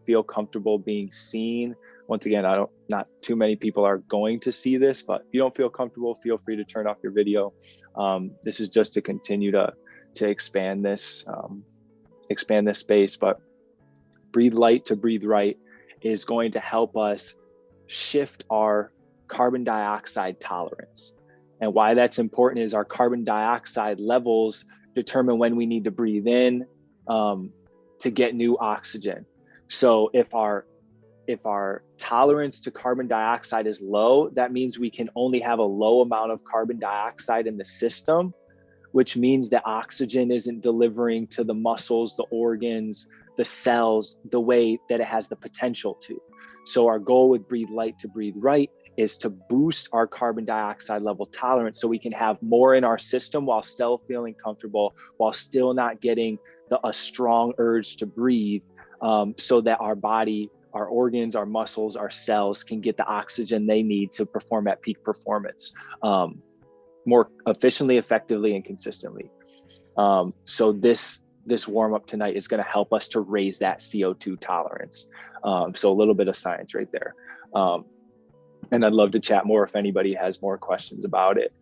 feel comfortable being seen, once again, not too many people are going to see this, but if you don't feel comfortable, feel free to turn off your video. This is just to continue to expand this space. But breathe light to breathe right is going to help us shift our carbon dioxide tolerance. And why that's important is our carbon dioxide levels determine when we need to breathe in to get new oxygen. So if our tolerance to carbon dioxide is low, that means we can only have a low amount of carbon dioxide in the system, which means that oxygen isn't delivering to the muscles, the organs, the cells, the way that it has the potential to. So our goal with Breathe Light to Breathe Right is to boost our carbon dioxide level tolerance so we can have more in our system while still feeling comfortable, while still not getting a strong urge to breathe, so that our body, our organs, our muscles, our cells can get the oxygen they need to perform at peak performance more efficiently, effectively, and consistently. So this warm up tonight is going to help us to raise that CO2 tolerance. So a little bit of science right there. And I'd love to chat more if anybody has more questions about it.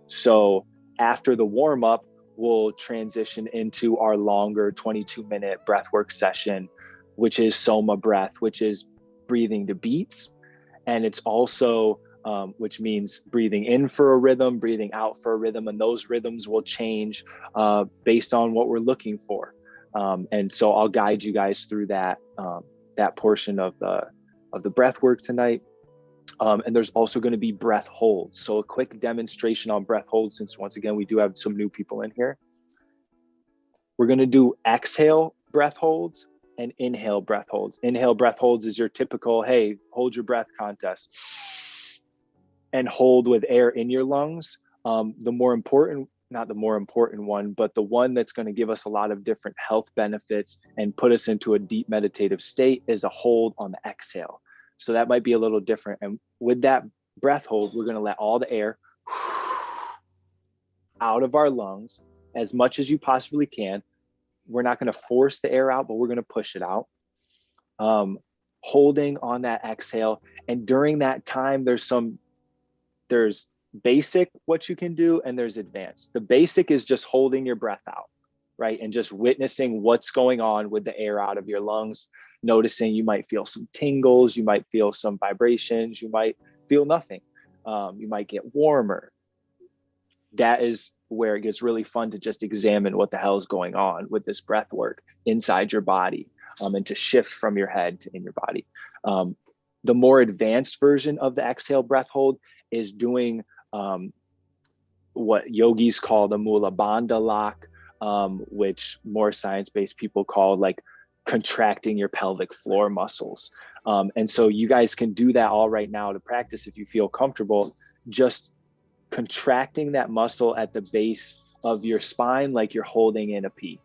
So after the warm up, we'll transition into our longer 22-minute breathwork session, which is SOMA breath, which is breathing to beats. And it's also, which means breathing in for a rhythm, breathing out for a rhythm, and those rhythms will change based on what we're looking for. And so I'll guide you guys through that portion of the breath work tonight. And there's also going to be breath holds. So a quick demonstration on breath holds, since once again, we do have some new people in here. We're going to do exhale breath holds and inhale breath holds. Inhale breath holds is your typical, hey, hold your breath contest and hold with air in your lungs. Not the more important one, but the one that's going to give us a lot of different health benefits and put us into a deep meditative state is a hold on the exhale. So that might be a little different. And with that breath hold, we're going to let all the air out of our lungs as much as you possibly can. We're not going to force the air out, but we're going to push it out. Holding on that exhale. And during that time, there's basic what you can do, and there's advanced. The basic is just holding your breath out, right? And just witnessing what's going on with the air out of your lungs, noticing you might feel some tingles, you might feel some vibrations, you might feel nothing. You might get warmer. That is where it gets really fun to just examine what the hell is going on with this breath work inside your body, and to shift from your head to in your body. The more advanced version of the exhale breath hold is doing what yogis call the Mula Bandha lock, which more science-based people call like contracting your pelvic floor muscles. And so you guys can do that all right now to practice if you feel comfortable, just contracting that muscle at the base of your spine like you're holding in a P,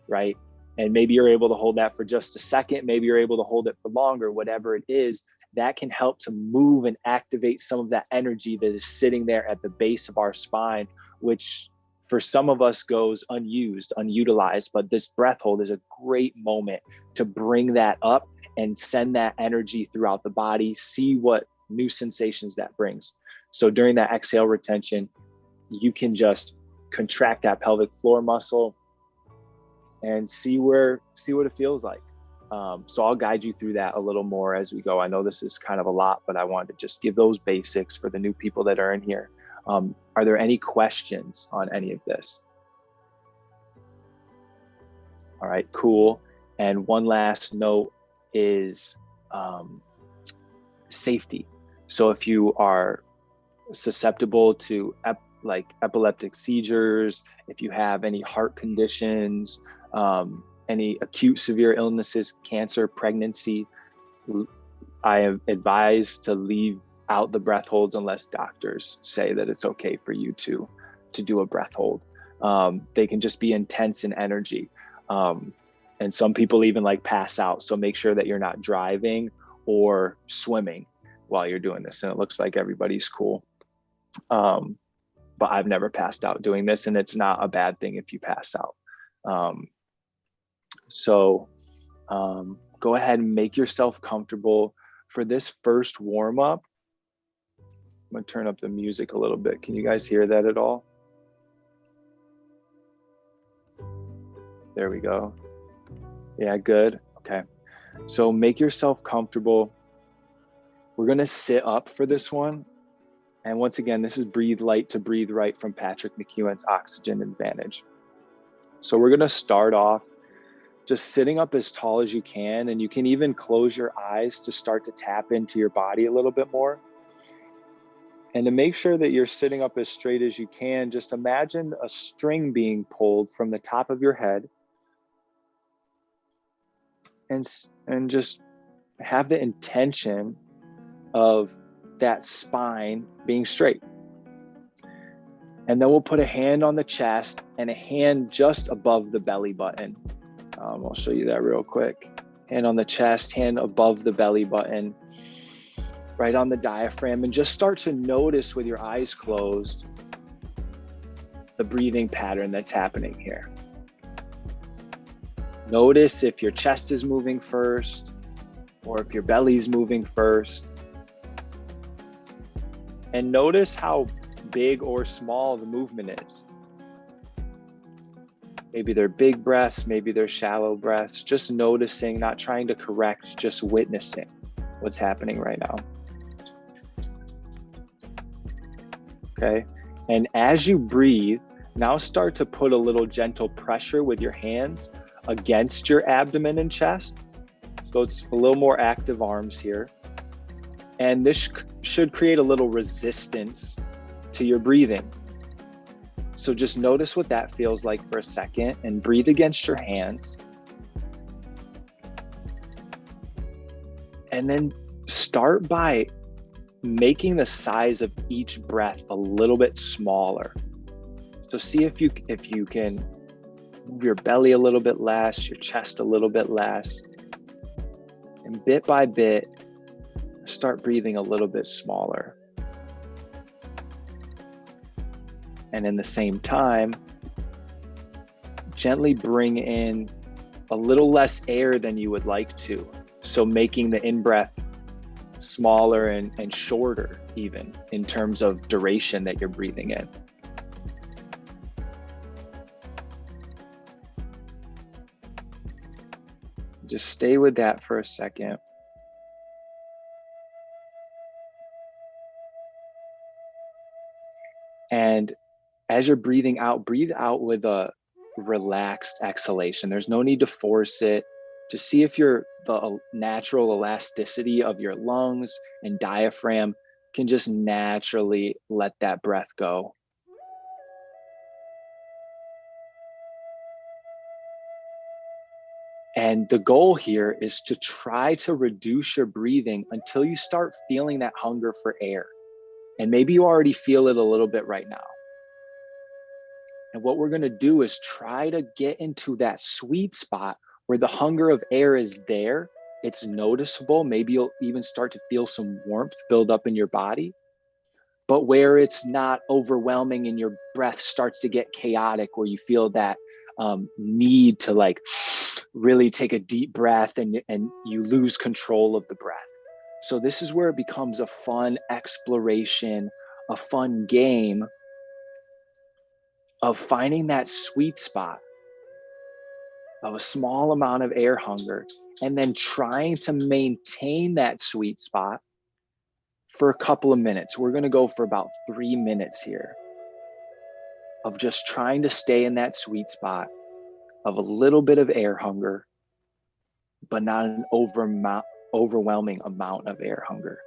right? And maybe you're able to hold that for just a second, maybe you're able to hold it for longer, whatever it is, that can help to move and activate some of that energy that is sitting there at the base of our spine, which for some of us goes unused, unutilized. But this breath hold is a great moment to bring that up and send that energy throughout the body, see what new sensations that brings. So during that exhale retention, you can just contract that pelvic floor muscle and see what it feels like. So I'll guide you through that a little more as we go. I know this is kind of a lot, but I wanted to just give those basics for the new people that are in here. Are there any questions on any of this? All right, cool. And one last note is safety. So if you are susceptible to epileptic seizures, if you have any heart conditions, any acute severe illnesses, cancer, pregnancy, I am advised to leave out the breath holds unless doctors say that it's okay for you to do a breath hold. They can just be intense in energy. And some people even like pass out. So make sure that you're not driving or swimming while you're doing this. And it looks like everybody's cool. But I've never passed out doing this, and it's not a bad thing if you pass out. So Go ahead and make yourself comfortable for this first warm up. I'm gonna turn up the music a little bit. Can you guys hear that at all? There we go. Yeah, good. Okay. So make yourself comfortable. We're gonna sit up for this one. And once again, this is Breathe Light to Breathe Right from Patrick McEwen's Oxygen Advantage. So we're gonna start off just sitting up as tall as you can, and you can even close your eyes to start to tap into your body a little bit more. And to make sure that you're sitting up as straight as you can, just imagine a string being pulled from the top of your head, and just have the intention of that spine being straight. And then we'll put a hand on the chest and a hand just above the belly button. I'll show you that real quick. Hand on the chest, hand above the belly button, right on the diaphragm, and just start to notice with your eyes closed the breathing pattern that's happening here. Notice if your chest is moving first or if your belly's moving first. And notice how big or small the movement is. Maybe they're big breaths, maybe they're shallow breaths. Just noticing, not trying to correct, just witnessing what's happening right now. Okay, and as you breathe, now start to put a little gentle pressure with your hands against your abdomen and chest. So it's a little more active arms here. And this should create a little resistance to your breathing. So just notice what that feels like for a second and breathe against your hands. And then start by making the size of each breath a little bit smaller. So see if you can move your belly a little bit less, your chest a little bit less. And bit by bit, start breathing a little bit smaller. And in the same time, gently bring in a little less air than you would like to. So making the in-breath smaller and shorter even in terms of duration that you're breathing in. Just stay with that for a second. And as you're breathing out, breathe out with a relaxed exhalation. There's no need to force it. Just see if the natural elasticity of your lungs and diaphragm can just naturally let that breath go. And the goal here is to try to reduce your breathing until you start feeling that hunger for air. And maybe you already feel it a little bit right now. And what we're going to do is try to get into that sweet spot where the hunger of air is there. It's noticeable. Maybe you'll even start to feel some warmth build up in your body, but where it's not overwhelming and your breath starts to get chaotic, where you feel that need to like really take a deep breath and you lose control of the breath. So this is where it becomes a fun exploration, a fun game of finding that sweet spot of a small amount of air hunger and then trying to maintain that sweet spot for a couple of minutes. We're going to go for about 3 minutes here of just trying to stay in that sweet spot of a little bit of air hunger, but not an overwhelming amount of air hunger.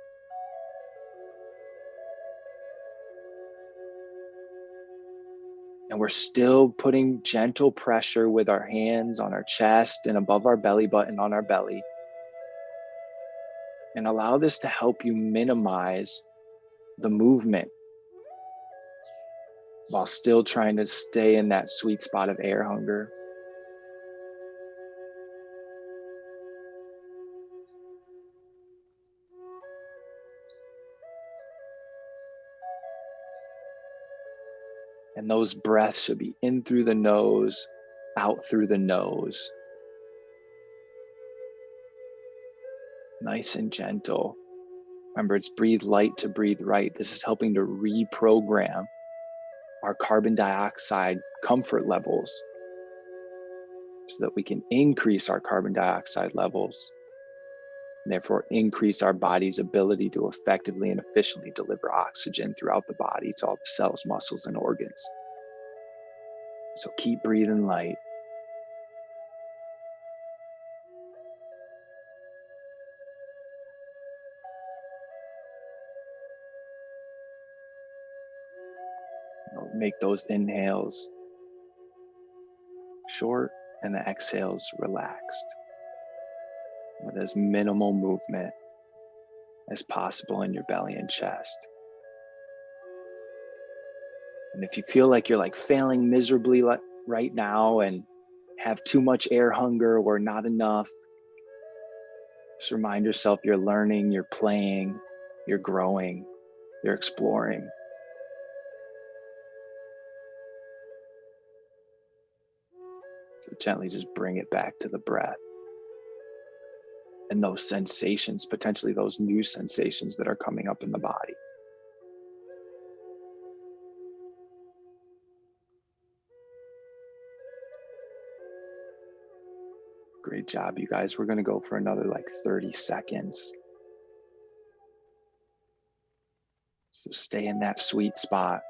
And we're still putting gentle pressure with our hands on our chest and above our belly button on our belly. And allow this to help you minimize the movement while still trying to stay in that sweet spot of air hunger. And those breaths should be in through the nose, out through the nose. nice and gentle. Remember, it's breathe light to breathe right. This is helping to reprogram our carbon dioxide comfort levels so that we can increase our carbon dioxide levels and therefore increase our body's ability to effectively and efficiently deliver oxygen throughout the body to all the cells, muscles, and organs. So keep breathing light. Make those inhales short and the exhales relaxed with as minimal movement as possible in your belly and chest. And if you feel like you're failing miserably right now and have too much air hunger or not enough, just remind yourself you're learning, you're playing, you're growing, you're exploring. So gently just bring it back to the breath and those sensations, potentially those new sensations that are coming up in the body. Great job, you guys. We're gonna go for another 30 seconds. So stay in that sweet spot.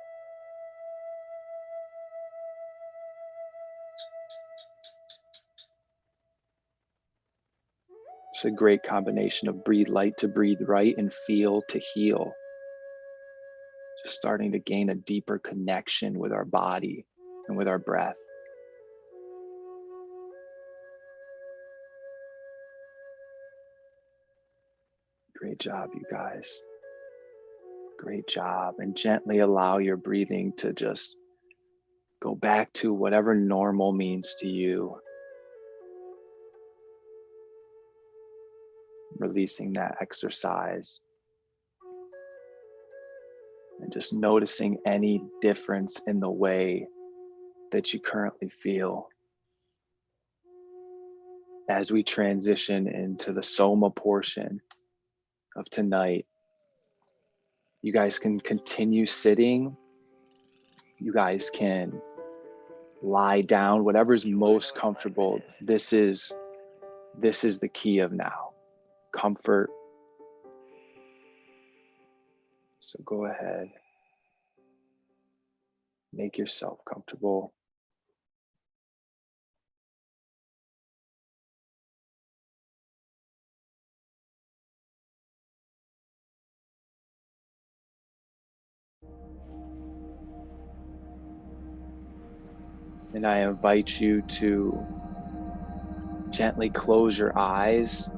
It's a great combination of breathe light to breathe right and feel to heal. Just starting to gain a deeper connection with our body and with our breath. Great job, you guys. Great job. And gently allow your breathing to just go back to whatever normal means to you. Releasing that exercise. And just noticing any difference in the way that you currently feel. As we transition into the SOMA portion of tonight, you guys can continue sitting. You guys can lie down, whatever's most comfortable. This is the key of now, comfort. So go ahead, make yourself comfortable. And I invite you to gently close your eyes.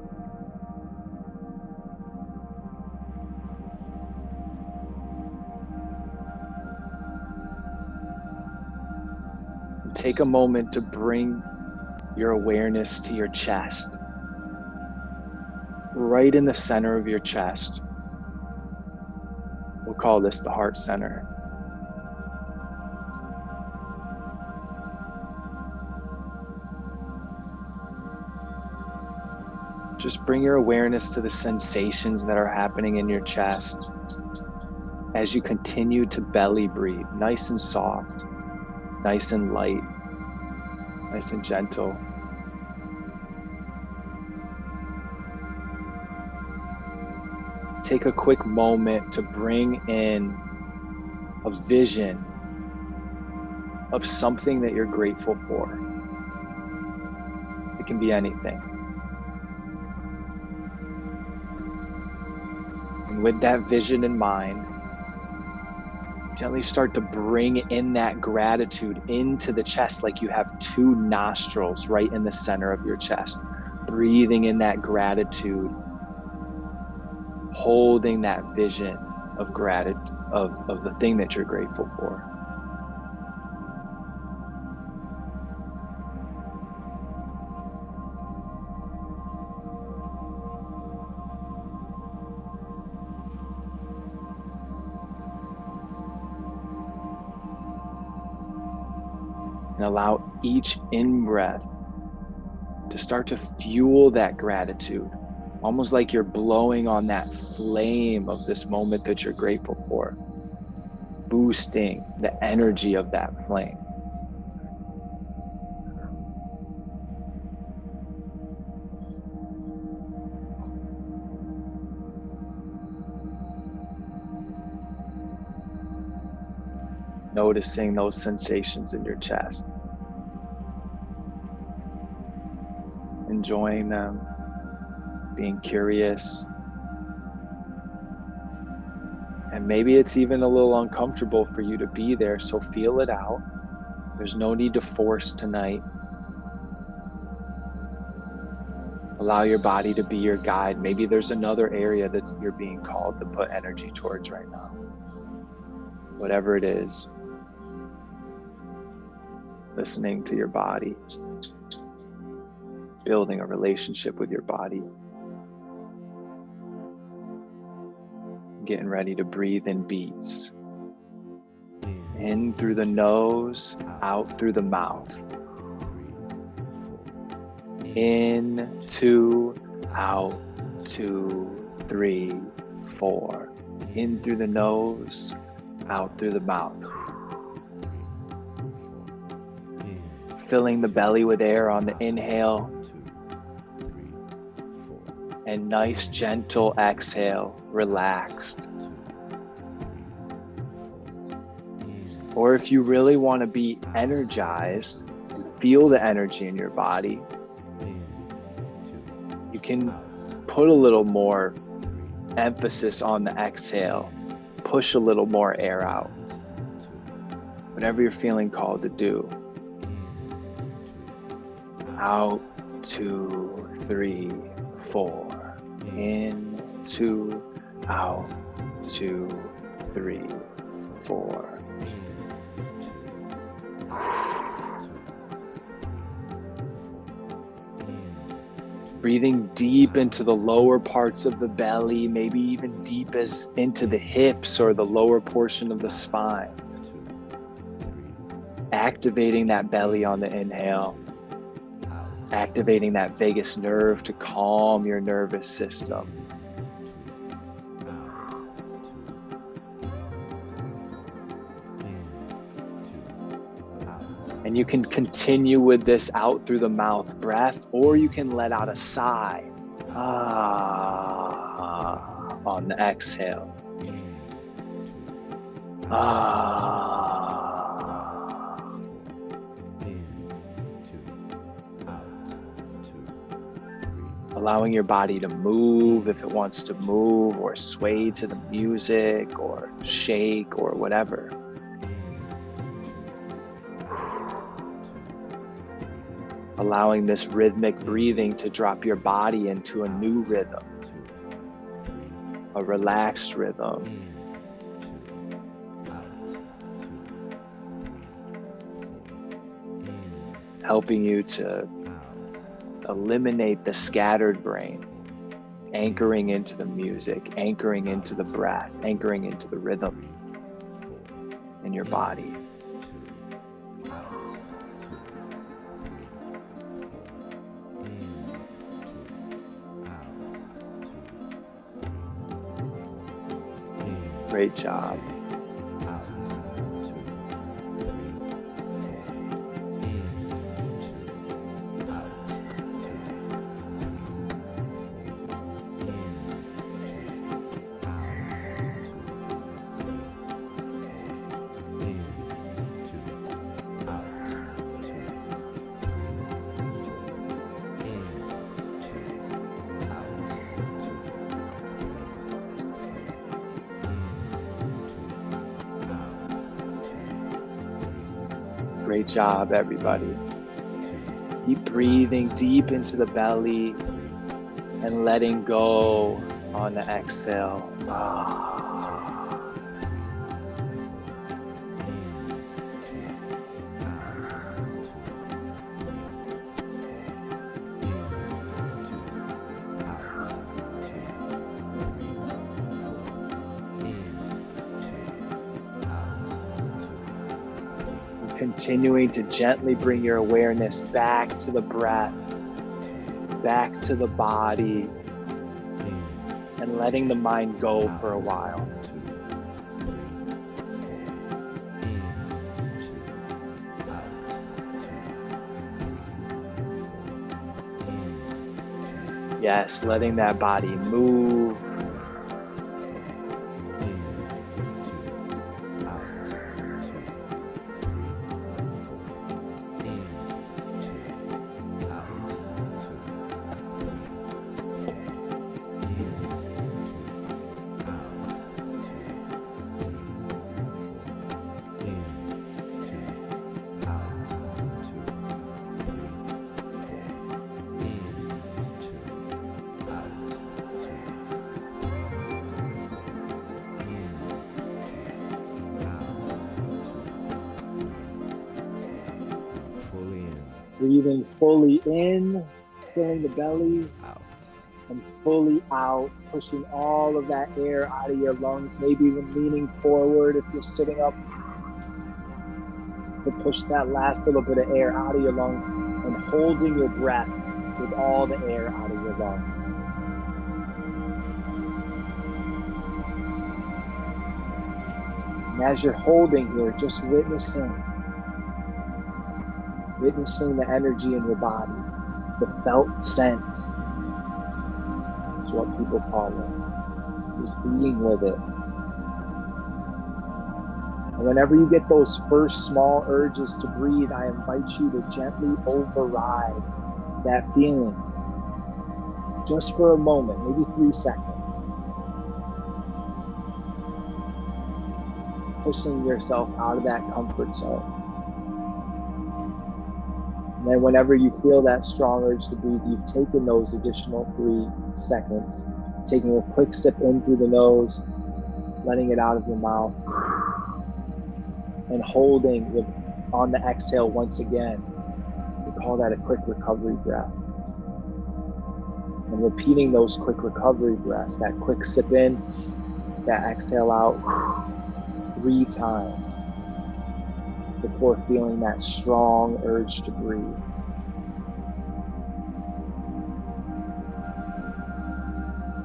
And take a moment to bring your awareness to your chest, right in the center of your chest. We'll call this the heart center. Just bring your awareness to the sensations that are happening in your chest as you continue to belly breathe, nice and soft, nice and light, nice and gentle. Take a quick moment to bring in a vision of something that you're grateful for. It can be anything. And with that vision in mind, gently start to bring in that gratitude into the chest like you have two nostrils right in the center of your chest. Breathing in that gratitude, holding that vision of gratitude, of the thing that you're grateful for. And allow each in-breath to start to fuel that gratitude Almost like you're blowing on that flame of this moment that you're grateful for, boosting the energy of that flame. Noticing those sensations in your chest. Enjoying them, being curious. And maybe it's even a little uncomfortable for you to be there, so feel it out. There's no need to force tonight. Allow your body to be your guide. Maybe there's another area that you're being called to put energy towards right now. Whatever it is, listening to your body, building a relationship with your body, getting ready to breathe in beats. In through the nose, out through the mouth. In, 2, out, 2, 3, 4. In through the nose, out through the mouth. Filling the belly with air on the inhale. And nice, gentle exhale, relaxed. Or if you really want to be energized and feel the energy in your body, you can put a little more emphasis on the exhale, push a little more air out. Whatever you're feeling called to do. Out, 2, 3, 4. In, 2, out, 2, 3, 4. Breathing deep into the lower parts of the belly, maybe even deep as into the hips or the lower portion of the spine. Activating that belly on the inhale. Activating that vagus nerve to calm your nervous system. And you can continue with this out through the mouth breath, or you can let out a sigh on the exhale. Allowing your body to move if it wants to move, or sway to the music, or shake, or whatever. Allowing this rhythmic breathing to drop your body into a new rhythm, a relaxed rhythm. Helping you to eliminate the scattered brain, anchoring into the music, anchoring into the breath, anchoring into the rhythm in your body. Great job. Great job, everybody. Keep breathing deep into the belly and letting go on the exhale. Continuing to gently bring your awareness back to the breath, back to the body, and letting the mind go for a while. Yes, letting that body move. Breathing fully in, filling the belly, and fully out, pushing all of that air out of your lungs, maybe even leaning forward if you're sitting up to push that last little bit of air out of your lungs and holding your breath with all the air out of your lungs. And as you're holding here, just witnessing the energy in your body, the felt sense is what people call it. Just being with it. And whenever you get those first small urges to breathe, I invite you to gently override that feeling just for a moment, maybe 3 seconds. Pushing yourself out of that comfort zone. And then whenever you feel that strong urge to breathe, you've taken those additional 3 seconds, taking a quick sip in through the nose, letting it out of your mouth, and holding on the exhale once again. We call that a quick recovery breath. And repeating those quick recovery breaths, that quick sip in, that exhale out 3 times before feeling that strong urge to breathe.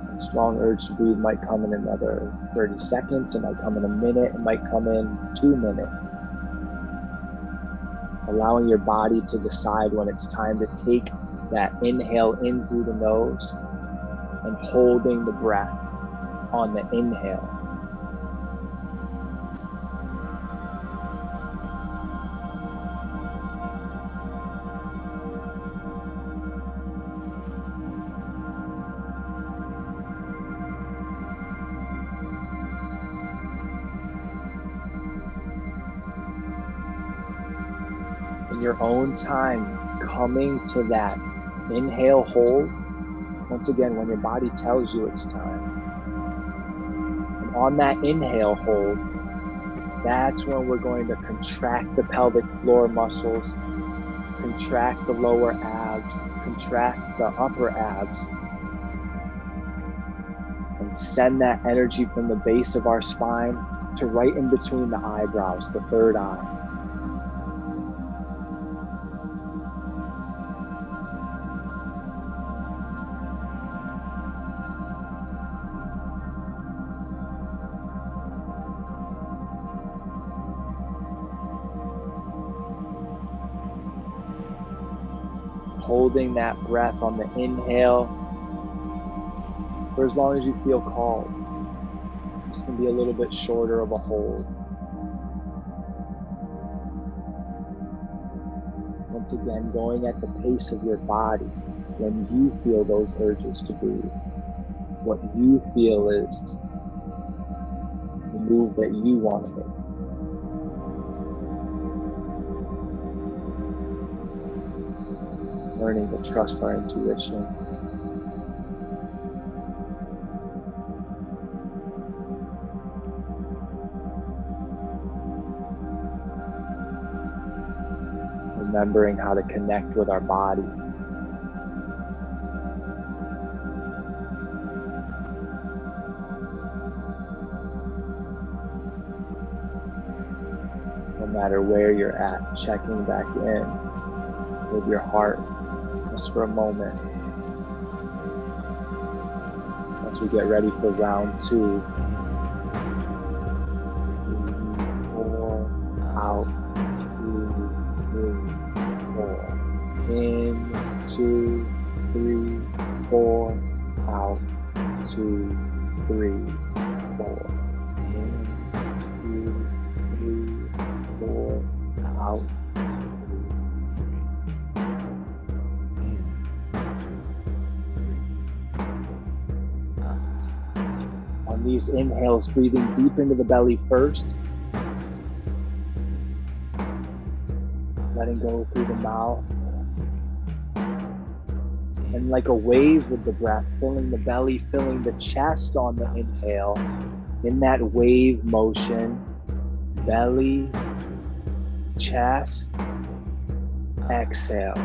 That strong urge to breathe might come in another 30 seconds, it might come in a minute, it might come in 2 minutes. Allowing your body to decide when it's time to take that inhale in through the nose and holding the breath on the inhale. In your own time, coming to that inhale hold, once again, when your body tells you it's time. And on that inhale hold, that's when we're going to contract the pelvic floor muscles, contract the lower abs, contract the upper abs, and send that energy from the base of our spine to right in between the eyebrows, the third eye. Holding that breath on the inhale for as long as you feel called. This can be a little bit shorter of a hold. Once again, going at the pace of your body when you feel those urges to breathe. What you feel is the move that you want to make. Learning to trust our intuition. Remembering how to connect with our body. No matter where you're at, checking back in with your heart just for a moment. as we get ready for round 2. 4, out, 2, 3, 4. In, 2, 3, 4, out, 2, 3, 4. In, 2, 3, 4, out. On these inhales, breathing deep into the belly first. Letting go through the mouth. And like a wave with the breath, filling the belly, filling the chest on the inhale. In that wave motion, belly, chest, exhale.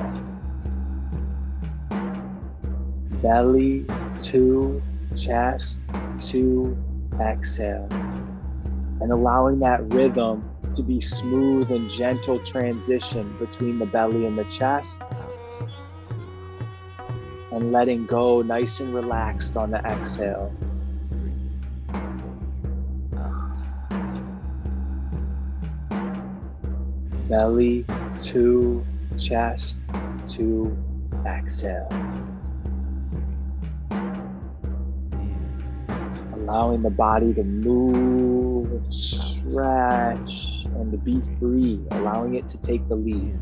Belly, 2, chest, 2, exhale. And allowing that rhythm to be smooth and gentle transition between the belly and the chest. And letting go nice and relaxed on the exhale. Belly, 2, chest, 2, exhale. Allowing the body to move, stretch, and to be free, allowing it to take the lead.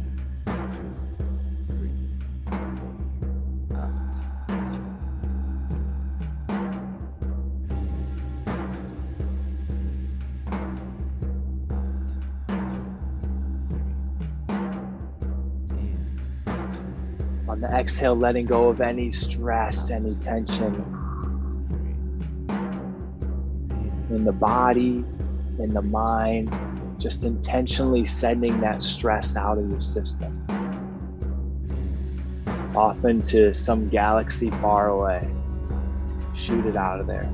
On the exhale, letting go of any stress, any tension in the body, in the mind, just intentionally sending that stress out of your system. Often to some galaxy far away. Shoot it out of there.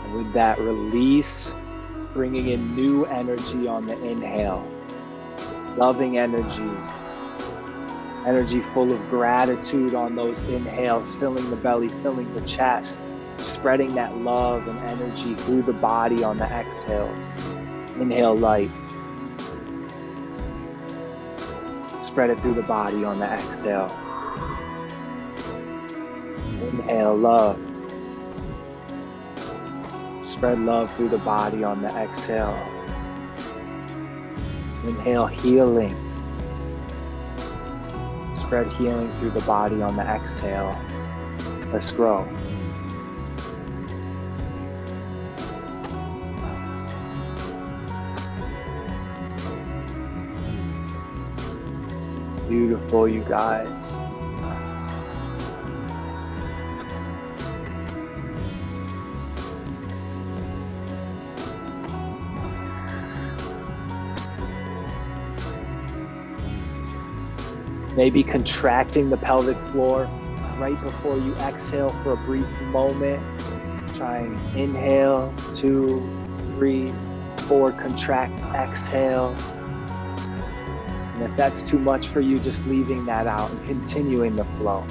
And with that release, bringing in new energy on the inhale. Loving energy. Energy full of gratitude on those inhales, filling the belly, filling the chest, spreading that love and energy through the body on the exhales. Inhale light. Spread it through the body on the exhale. Inhale love. Spread love through the body on the exhale. Inhale healing. Spread healing through the body on the exhale. Let's grow. Beautiful, you guys. Maybe contracting the pelvic floor right before you exhale for a brief moment. Trying inhale, 2, 3, 4, contract, exhale. And if that's too much for you, just leaving that out and continuing the flow.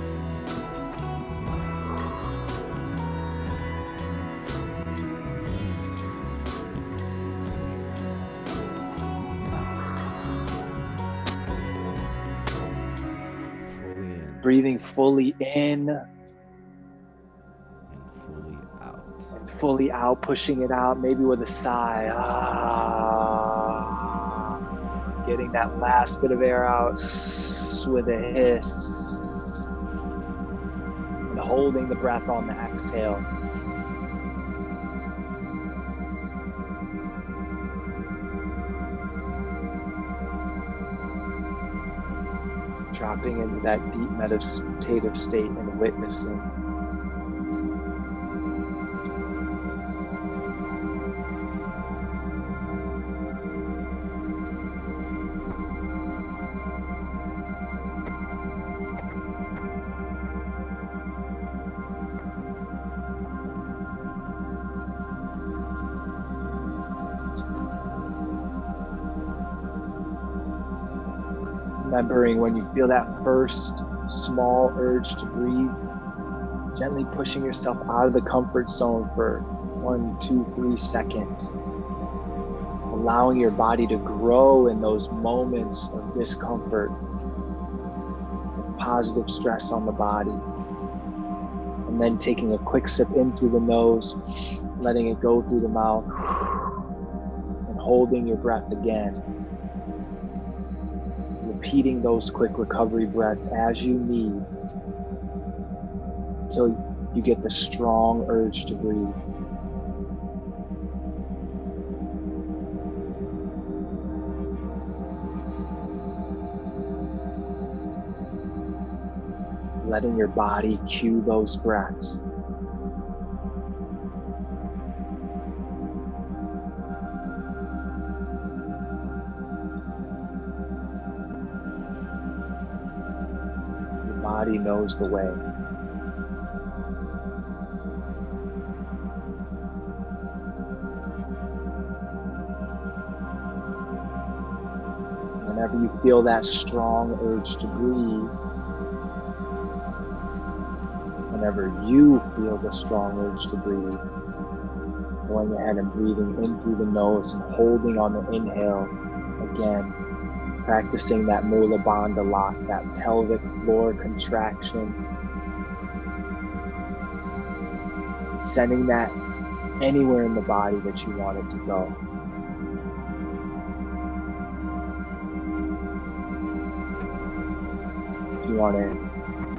Breathing fully in and fully out, pushing it out, maybe with a sigh. Getting that last bit of air out with a hiss. And holding the breath on the exhale. Dropping into that deep meditative state and witnessing. Remembering when you feel that first small urge to breathe, gently pushing yourself out of the comfort zone for 1, 2, 3 seconds. Allowing your body to grow in those moments of discomfort, of positive stress on the body. And then taking a quick sip in through the nose, letting it go through the mouth, and holding your breath again. Repeating those quick recovery breaths as you need until you get the strong urge to breathe. Letting your body cue those breaths. Your body knows the way. Whenever you feel that strong urge to breathe, whenever you feel the strong urge to breathe, going ahead and breathing in through the nose and holding on the inhale. Again, practicing that Mula Bandha lock, that pelvic floor contraction. Sending that anywhere in the body that you want it to go. If you want to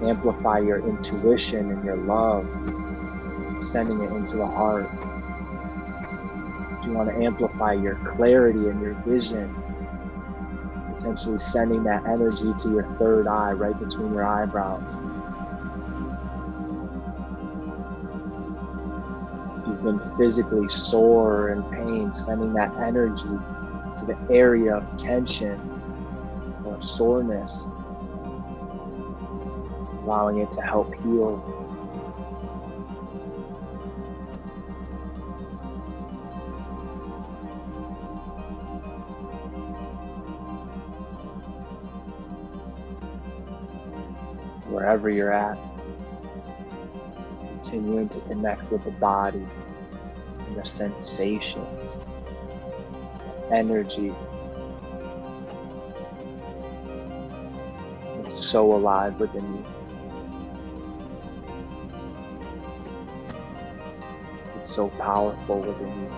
amplify your intuition and your love, sending it into the heart. If you want to amplify your clarity and your vision, potentially sending that energy to your third eye, right between your eyebrows. If you've been physically sore and pain, sending that energy to the area of tension or soreness, allowing it to help heal. Wherever you're at, continuing to connect with the body and the sensations, energy. It's so alive within you. It's so powerful within you.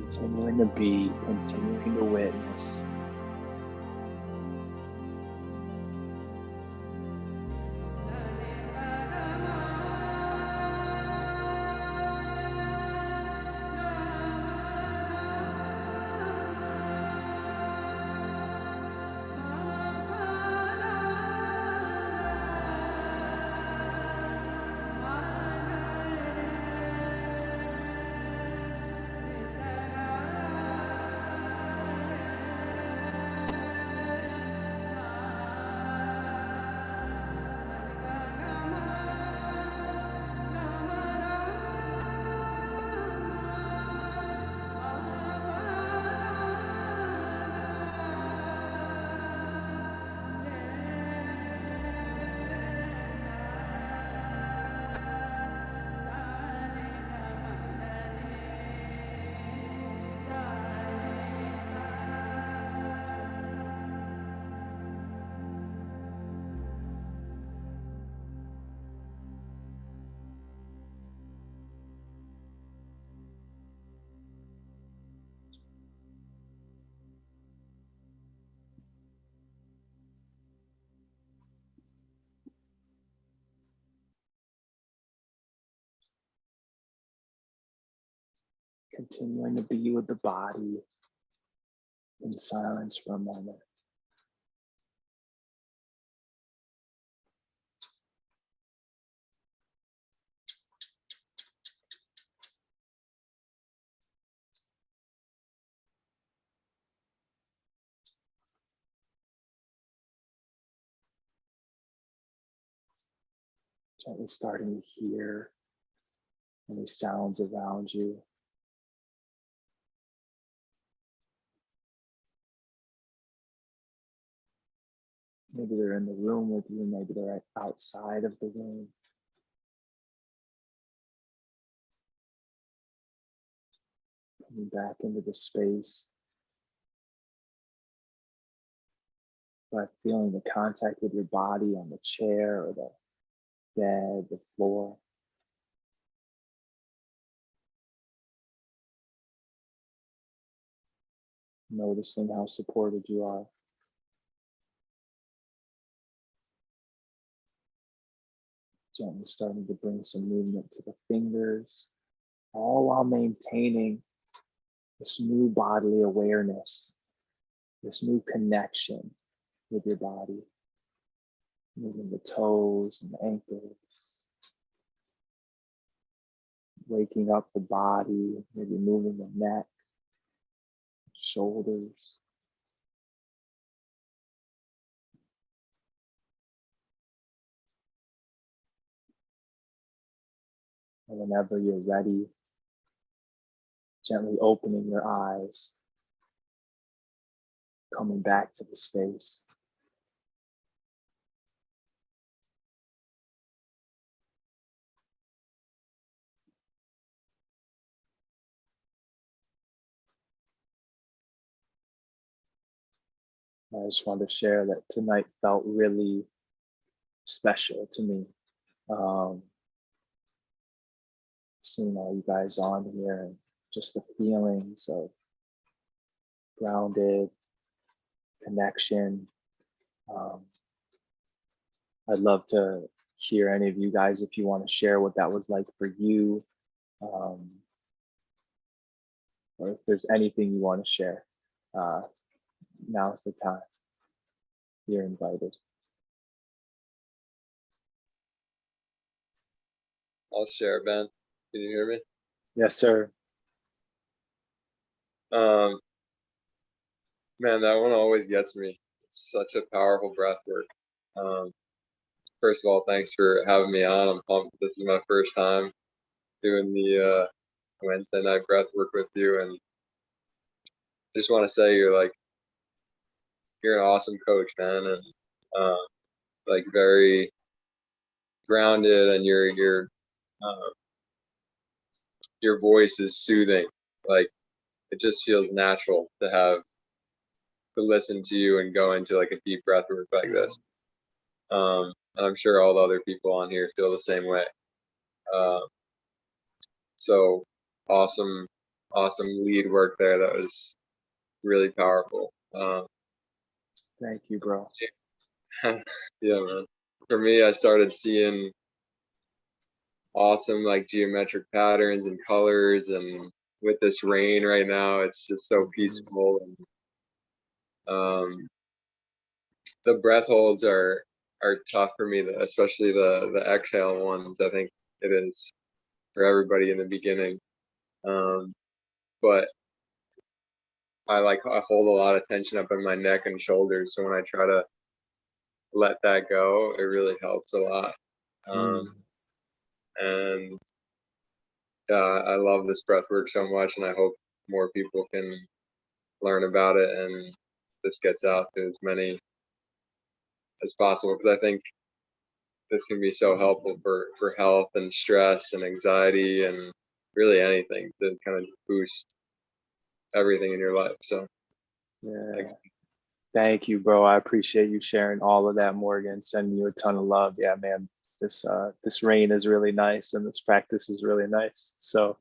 Continuing to be, continuing to witness. Continuing to be with the body in silence for a moment. Gently starting to hear any sounds around you. Maybe they're in the room with you, maybe they're outside of the room. Coming back into the space by feeling the contact with your body on the chair or the bed, the floor. Noticing how supported you are. Gently starting to bring some movement to the fingers, all while maintaining this new bodily awareness, this new connection with your body. Moving the toes and ankles, waking up the body, maybe moving the neck, shoulders. And whenever you're ready, gently opening your eyes, coming back to the space. I just wanted to share that tonight felt really special to me. Seeing all you guys on here and just the feelings of grounded connection. I'd love to hear any of you guys if you want to share what that was like for you, or if there's anything you want to share. Now's the time. You're invited. I'll share, Ben. Can you hear me? Yes, sir. Man, that one always gets me. It's such a powerful breath work. First of all, thanks for having me on. I'm pumped. This is my first time doing the Wednesday night breath work with you, and just want to say you're an awesome coach, man, and like very grounded, and your voice is soothing. Like it just feels natural to listen to you and go into like a deep breath work like this. And I'm sure all the other people on here feel the same way. So awesome lead work there. That was really powerful. Thank you, bro. Yeah, man. For me, I started seeing awesome like geometric patterns and colors, and with this rain right now, it's just so peaceful. And the breath holds are tough for me, especially the exhale ones. I think it is for everybody in the beginning. But I hold a lot of tension up in my neck and shoulders. So when I try to let that go, it really helps a lot. And I love this breath work so much, and I hope more people can learn about it and this gets out to as many as possible, because I think this can be so helpful for health and stress and anxiety and really anything to kind of boost everything in your life. So yeah. Thanks. Thank you, bro. I appreciate you sharing all of that, Morgan. Sending you a ton of love. Yeah, man. This rain is really nice, and this practice is really nice. So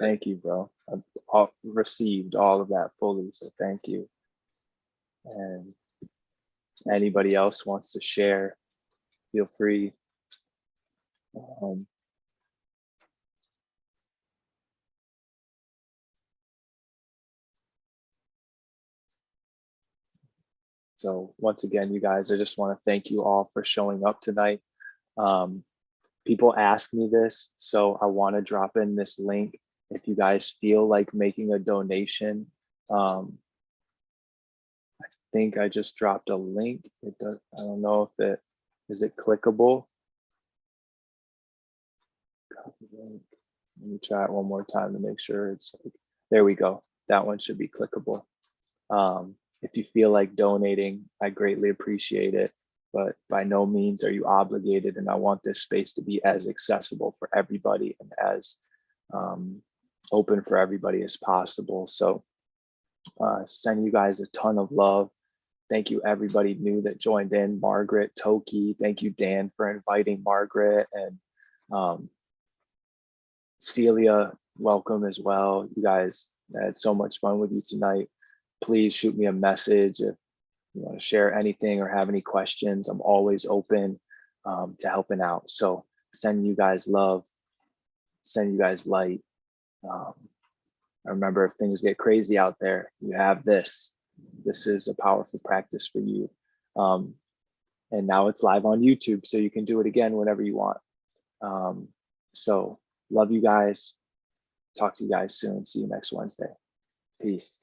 thank you, bro. I've received all of that fully. So thank you. And anybody else wants to share, feel free. So once again, you guys, I just want to thank you all for showing up tonight. People ask me this, so I want to drop in this link. If you guys feel like making a donation, I think I just dropped a link. It does, I don't know if it, is it clickable? Let me try it one more time to make sure it's like, there we go. That one should be clickable. If you feel like donating, I greatly appreciate it, but by no means are you obligated. And I want this space to be as accessible for everybody and as open for everybody as possible. So send you guys a ton of love. Thank you everybody new that joined in. Margaret, Toki, thank you Dan for inviting Margaret, and Celia, welcome as well. You guys, I had so much fun with you tonight. Please shoot me a message if you want to share anything or have any questions. I'm always open to helping out. So send you guys love, send you guys light. Remember, if things get crazy out there, you have this. This is a powerful practice for you. And now it's live on YouTube, so you can do it again whenever you want. So love you guys. Talk to you guys soon. See you next Wednesday. Peace.